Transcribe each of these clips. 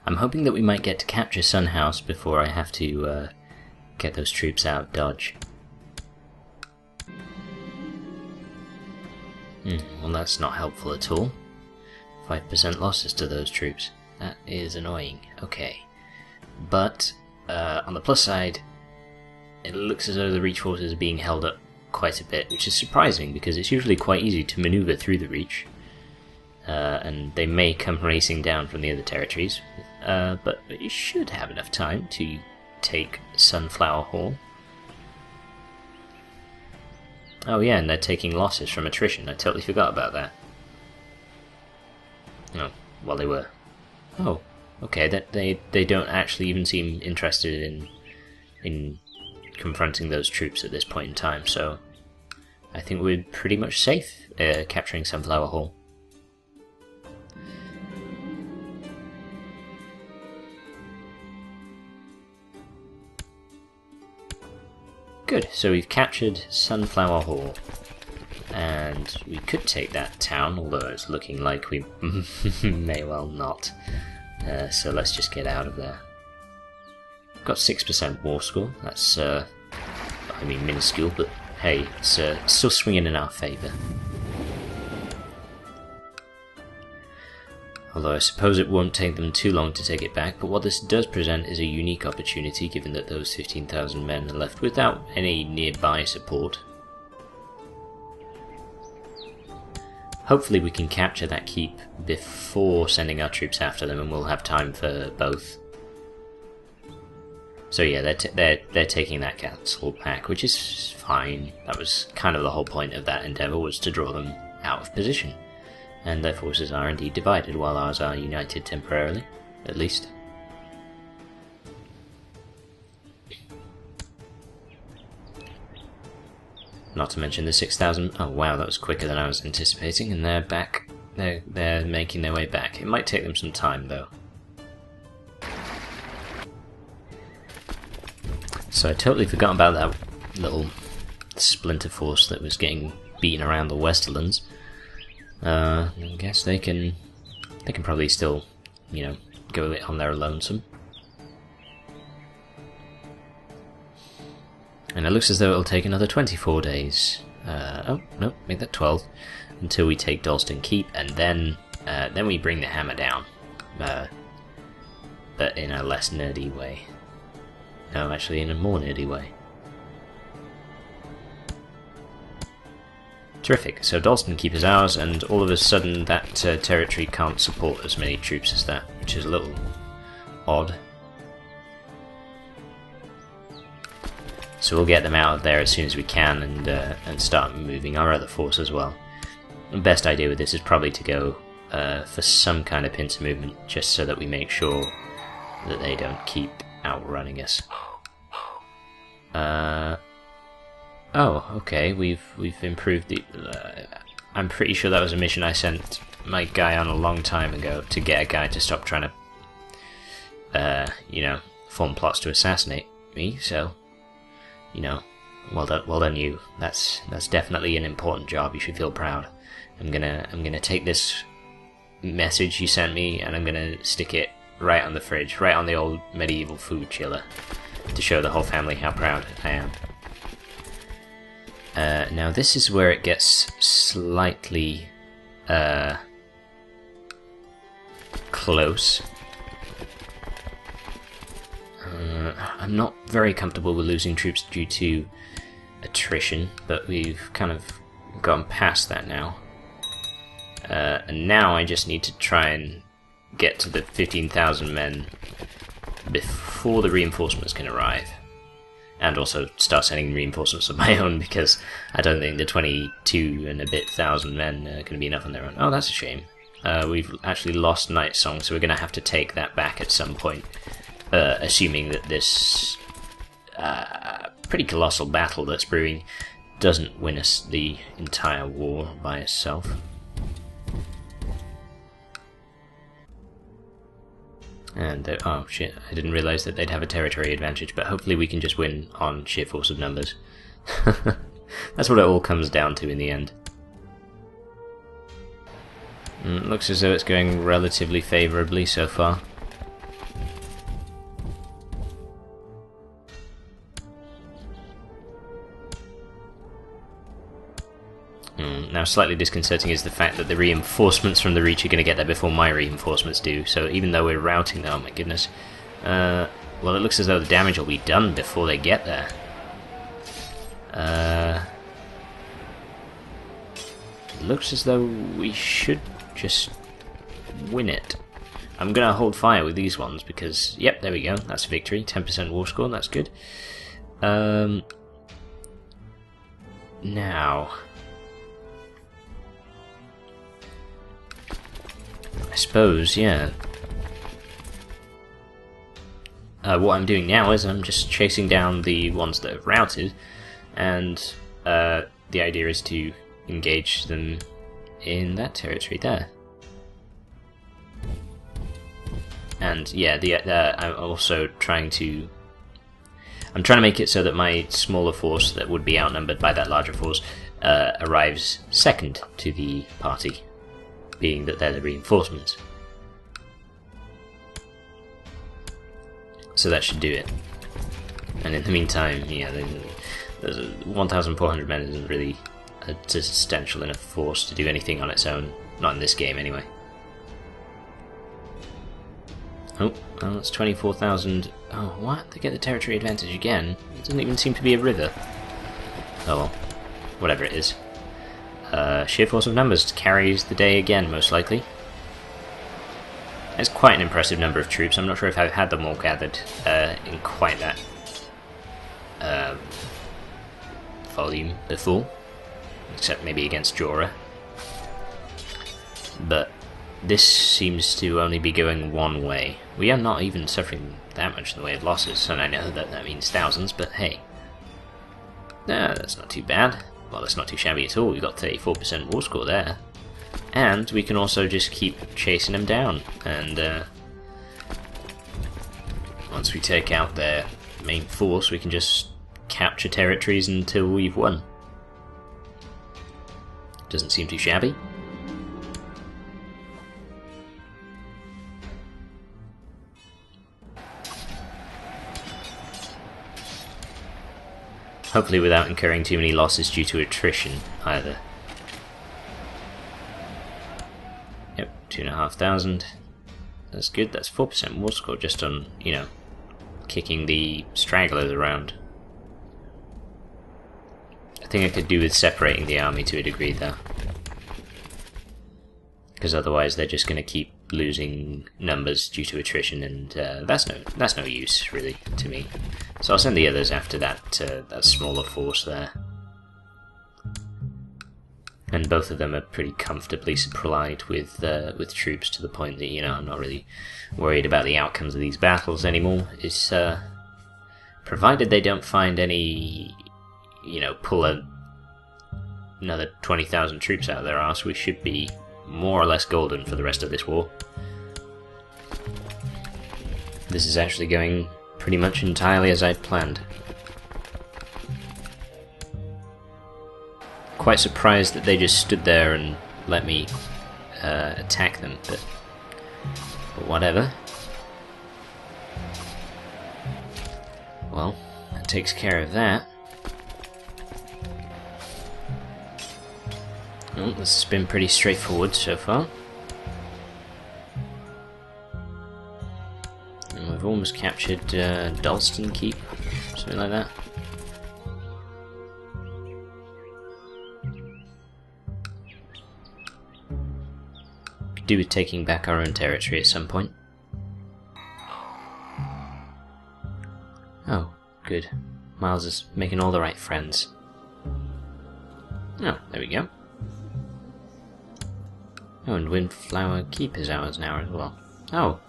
I'm hoping that we might get to capture Sun House before I have to get those troops out of Dodge. Well, that's not helpful at all. 5% losses to those troops. That is annoying. Okay. But, on the plus side, it looks as though the Reach forces are being held up quite a bit, which is surprising because it's usually quite easy to maneuver through the Reach. And they may come racing down from the other territories, but you should have enough time to take Sunflower Hall. Oh yeah, and they're taking losses from attrition. I totally forgot about that. Oh, well they were. Oh, okay, that they don't actually even seem interested in confronting those troops at this point in time, so I think we're pretty much safe capturing Sunflower Hall. Good, so we've captured Sunflower Hall, and we could take that town, although it's looking like we may well not. So let's just get out of there. Got 6% war score, that's, I mean minuscule, but hey, it's still swinging in our favour. Although I suppose it won't take them too long to take it back, but what this does present is a unique opportunity given that those 15,000 men are left without any nearby support. Hopefully we can capture that keep before sending our troops after them and we'll have time for both. So yeah, they're taking that castle back, which is fine. That was kind of the whole point of that endeavour, was to draw them out of position. And their forces are indeed divided, while ours are united temporarily, at least. Not to mention the 6,000... Oh wow, that was quicker than I was anticipating, and they're back. They're making their way back. It might take them some time, though. So I totally forgot about that little splinter force that was getting beaten around the Westerlands. I guess they can probably still, you know, go it on their lonesome. And it looks as though it'll take another 24 days. Oh, no, make that 12. Until we take Dalston Keep, and then we bring the hammer down. But in a less nerdy way. No, actually in a more nerdy way. Terrific, so Dalston Keep is ours, and all of a sudden that territory can't support as many troops as that, which is a little odd. So we'll get them out of there as soon as we can and start moving our other force as well. The best idea with this is probably to go for some kind of pincer movement, just so that we make sure that they don't keep outrunning us. Oh, okay, we've improved the... I'm pretty sure that was a mission I sent my guy on a long time ago, to get a guy to stop trying to, you know, form plots to assassinate me, so, you know, well done you. That's definitely an important job, you should feel proud. I'm gonna take this message you sent me, and I'm gonna stick it right on the fridge, right on the old medieval food chiller, to show the whole family how proud I am. Now this is where it gets slightly close. I'm not very comfortable with losing troops due to attrition, but we've kind of gone past that now. And now I just need to try and get to the 15,000 men before the reinforcements can arrive. And also start sending reinforcements of my own, because I don't think the 22 and a bit thousand men are going to be enough on their own. Oh, that's a shame. We've actually lost Night Song, so we're going to have to take that back at some point, assuming that this pretty colossal battle that's brewing doesn't win us the entire war by itself. And, oh shit, I didn't realise that they'd have a territory advantage, but hopefully we can just win on sheer force of numbers. That's what it all comes down to in the end. Looks as though it's going relatively favourably so far. now slightly disconcerting is the fact that the reinforcements from the Reach are going to get there before my reinforcements do. So even though we're routing them, oh my goodness. Well, it looks as though the damage will be done before they get there. It looks as though we should just win it. I'm going to hold fire with these ones because, yep, there we go. That's a victory. 10% war score, that's good. Now, I suppose, yeah. What I'm doing now is I'm just chasing down the ones that have routed, and the idea is to engage them in that territory there. And yeah, I'm also trying to make it so that my smaller force that would be outnumbered by that larger force arrives second to the party, being that they're the reinforcements. So that should do it. And in the meantime, yeah, there's 1,400 men isn't really a substantial enough force to do anything on its own. Not in this game, anyway. Oh, well, that's 24,000. Oh, what? They get the territory advantage again? It doesn't even seem to be a river. Oh well. Whatever it is. Sheer force of numbers carries the day again, most likely. It's quite an impressive number of troops. I'm not sure if I've had them all gathered in quite that volume before. Except maybe against Jorah. But this seems to only be going one way. We are not even suffering that much in the way of losses, and I know that that means thousands, but hey. Nah, that's not too bad. Well, that's not too shabby at all. We've got 34% war score there. And we can also just keep chasing them down, and once we take out their main force, we can just capture territories until we've won. Doesn't seem too shabby. Hopefully without incurring too many losses due to attrition, either. Yep, 2,500. That's good, that's 4% war score just on, you know, kicking the stragglers around. I think I could do with separating the army to a degree, though. Because otherwise they're just going to keep losing numbers due to attrition, and that's no use, really, to me. So I'll send the others after that that smaller force there. And both of them are pretty comfortably supplied with troops, to the point that, you know, I'm not really worried about the outcomes of these battles anymore. It's provided they don't find any, you know, pull another 20,000 troops out of their arse, we should be more or less golden for the rest of this war. This is actually going pretty much entirely as I'd planned. Quite surprised that they just stood there and let me attack them, but whatever. Well, that takes care of that. Well, this has been pretty straightforward so far. And we've almost captured Dalston Keep, something like that. Could do with taking back our own territory at some point. Oh, good. Miles is making all the right friends. Oh, there we go. Oh, and Windflower Keep is ours now as well. Oh,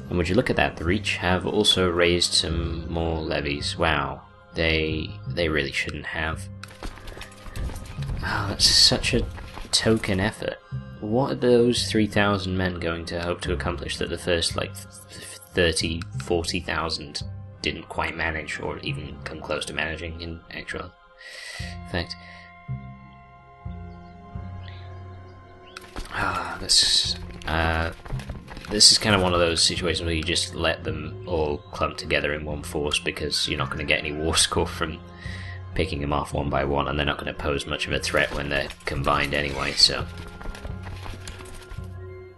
and would you look at that, the Reach have also raised some more levies. Wow, they really shouldn't have. Oh, that's such a token effort. What are those 3,000 men going to hope to accomplish that the first, like, 30, 40,000 didn't quite manage, or even come close to managing in actual fact? This is kind of one of those situations where you just let them all clump together in one force, because you're not going to get any war score from picking them off one by one, and they're not going to pose much of a threat when they're combined anyway, so...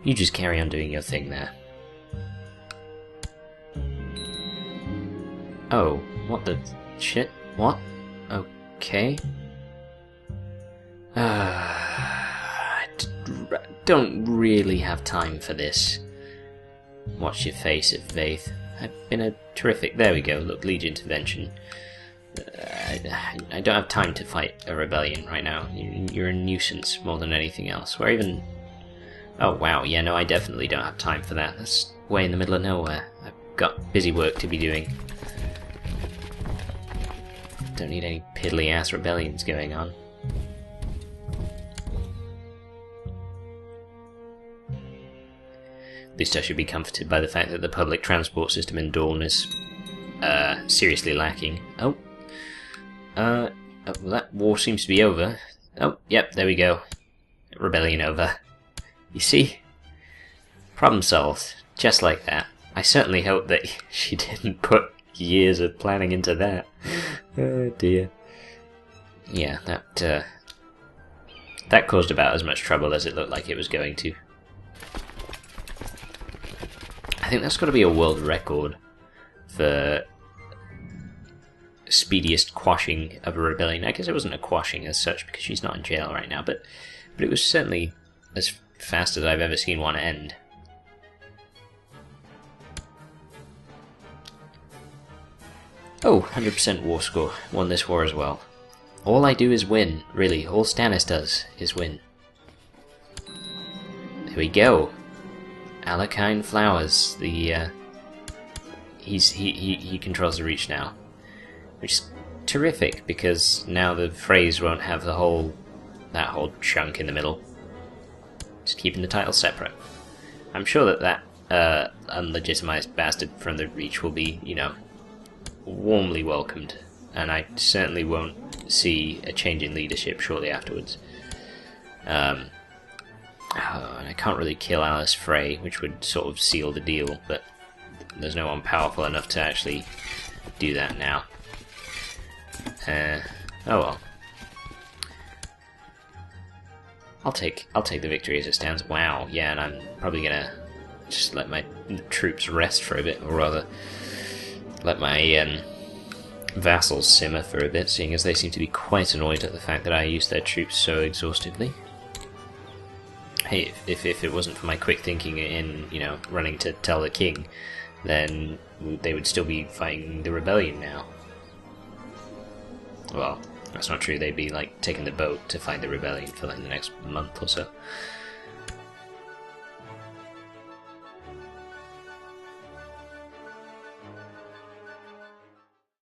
You just carry on doing your thing there. Oh, what the shit? What? Okay. I don't really have time for this. Watch your face at Vaith. I've been a terrific... There we go, look, Legion intervention. I don't have time to fight a rebellion right now. You're a nuisance more than anything else. We're even... Oh wow, yeah, no, I definitely don't have time for that. That's way in the middle of nowhere. I've got busy work to be doing. Don't need any piddly-ass rebellions going on. At least I should be comforted by the fact that the public transport system in Dawn is seriously lacking. Oh, well, that war seems to be over. Oh, yep, there we go. Rebellion over. You see? Problem solved. Just like that. I certainly hope that she didn't put years of planning into that. Oh dear. Yeah, that caused about as much trouble as it looked like it was going to. I think that's got to be a world record for speediest quashing of a rebellion. I guess it wasn't a quashing as such because she's not in jail right now, but it was certainly as fast as I've ever seen one end. Oh, 100% war score. Won this war as well. All I do is win, really. All Stannis does is win. There we go. Alakine Flowers. The he controls the Reach now, which is terrific because now the phrase won't have that whole chunk in the middle. Just keeping the title separate. I'm sure that unlegitimized bastard from the Reach will be, you know, warmly welcomed, and I certainly won't see a change in leadership shortly afterwards. And I can't really kill Alice Frey, which would sort of seal the deal, but there's no one powerful enough to actually do that now. Oh well. I'll take the victory as it stands. Wow, yeah, and I'm probably gonna just let my troops rest for a bit, or rather, let my vassals simmer for a bit, seeing as they seem to be quite annoyed at the fact that I used their troops so exhaustively. Hey, if it wasn't for my quick thinking in, you know, running to tell the king, then they would still be fighting the rebellion now. Well, that's not true. They'd be, like, taking the boat to fight the rebellion for, like, the next month or so.